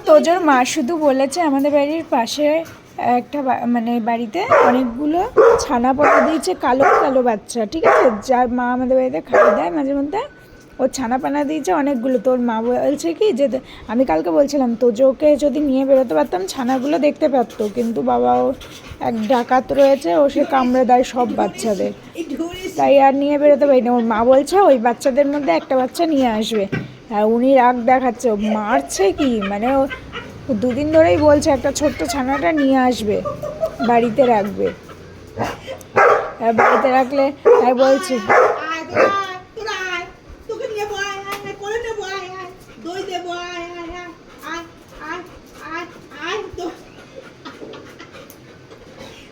তোজোর মা শুধু বলেছে আমাদের বাড়ির পাশে একটা মানে বাড়িতে অনেকগুলো ছানা পোনা দিয়েছে, কালো কালো বাচ্চা, ঠিক আছে, যার মা আমাদের বাড়িতে খাইয়ে দেয় মাঝে মধ্যে, ওর ছানা পানা দিয়েছে অনেকগুলো। তোর মা বলছে কি যে আমি কালকে বলছিলাম তোজোকে যদি নিয়ে বেরোতে পারতাম ছানাগুলো দেখতে পারতো, কিন্তু বাবা ও এক ডাকাত রয়েছে, ও সে কামড়ে দেয় সব বাচ্চাদের, তাই আর নিয়ে বেরোতে পারি না। ওর মা বলছে ওই বাচ্চাদের মধ্যে একটা বাচ্চা নিয়ে আসবে। হ্যাঁ, উনি রাগ দেখাচ্ছে, মারছে কি মানে, ও দুদিন ধরেই বলছে একটা ছোট্ট ছানাটা নিয়ে আসবে, বাড়িতে রাখবে। বাড়িতে রাখলে তাই বলছে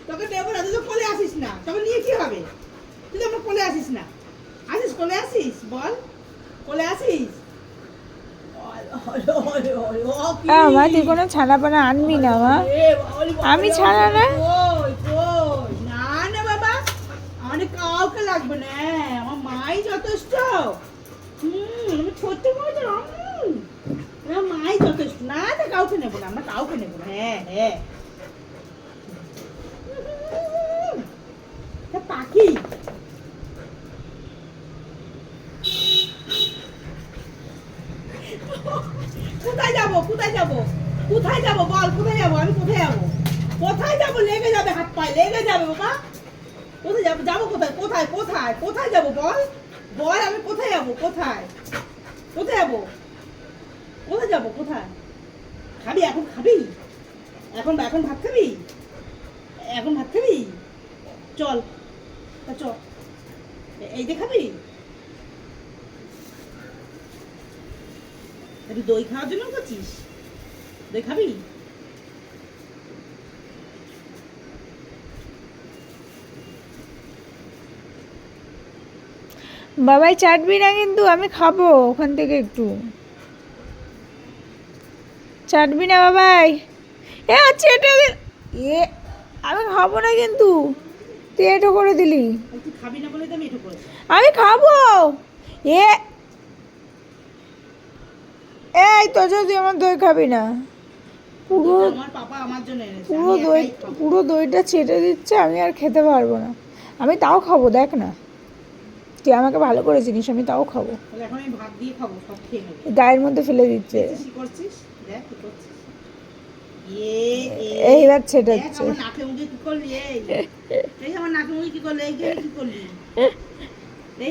তোকে দেবো না, তুই তো কোলে আসিস না, তোকে নিয়ে কি হবে? তুই তো আমার কোলে আসিস না। আসিস, কোলে আসিস, বল কোলে আসিস। মা তুই কোনো ছানা পানা আনবি না মা, আমি ছাড়া না। না না বাবা, আমার কাউকে লাগবে না, আমার মাই যথেষ্ট। আমি ছোট্ট মতো আমার মাই যথেষ্ট। না না, কাউকে নেবো না, আমরা কাউকে নেবো না। হ্যাঁ হ্যাঁ, পাখি কোথায় যাবো, কোথায় যাবো, কোথায় যাবো বল, কোথায় যাবো, আমি কোথায় যাবো, কোথায় যাবো? লেগে যাবে, হাত পায়ে লেগে যাবে বাবা। কোথায় যাবো, যাবো কোথায়, কোথায় কোথায় কোথায় যাবো বল, বল আমি কোথায় যাবো, কোথায় কোথায় যাবো, কোথায় যাবো, কোথায়? খাবি এখন, খাবি এখন, এখন ভাত খাবি, এখন ভাত খাবি, চল চল, এই যে খাবি, একটু দই খাওয়ার জন্য করছিস, দই খাবি? বাবাই চাটবি না কিন্তু, আমি খাবো ওখান থেকে একটু, চাটবি না বাবাই। আচ্ছা এটা আমি খাবো না কিন্তু, তুই এটো করে দিলি। তুই খাবি না বলে তো আমি এটো করেছি। আমি খাবো। এই তো যদি আমার দই খাবি না, পুরো আমার পাপা আমার জন্য এনেছে, পুরো দই, পুরো দইটা ছেটে দিচ্ছে, আমি আর খেতে পারবো না। আমি তাও খাবো, দেখ না তুই আমাকে ভালো করে চিনিস, আমি তাও খাবো। তাহলে এখন আমি ভাত দিয়ে খাবো, সব খেয়ে নেব। গায়ের মধ্যে ফেলে দিচ্ছে, কি করছিস দেখ, কি করছিস, এইবার ছেটাচ্ছে। আমার নাকে মুখে কি করলি, এই আমার নাকে মুখে কি করলি, এই কি করলি,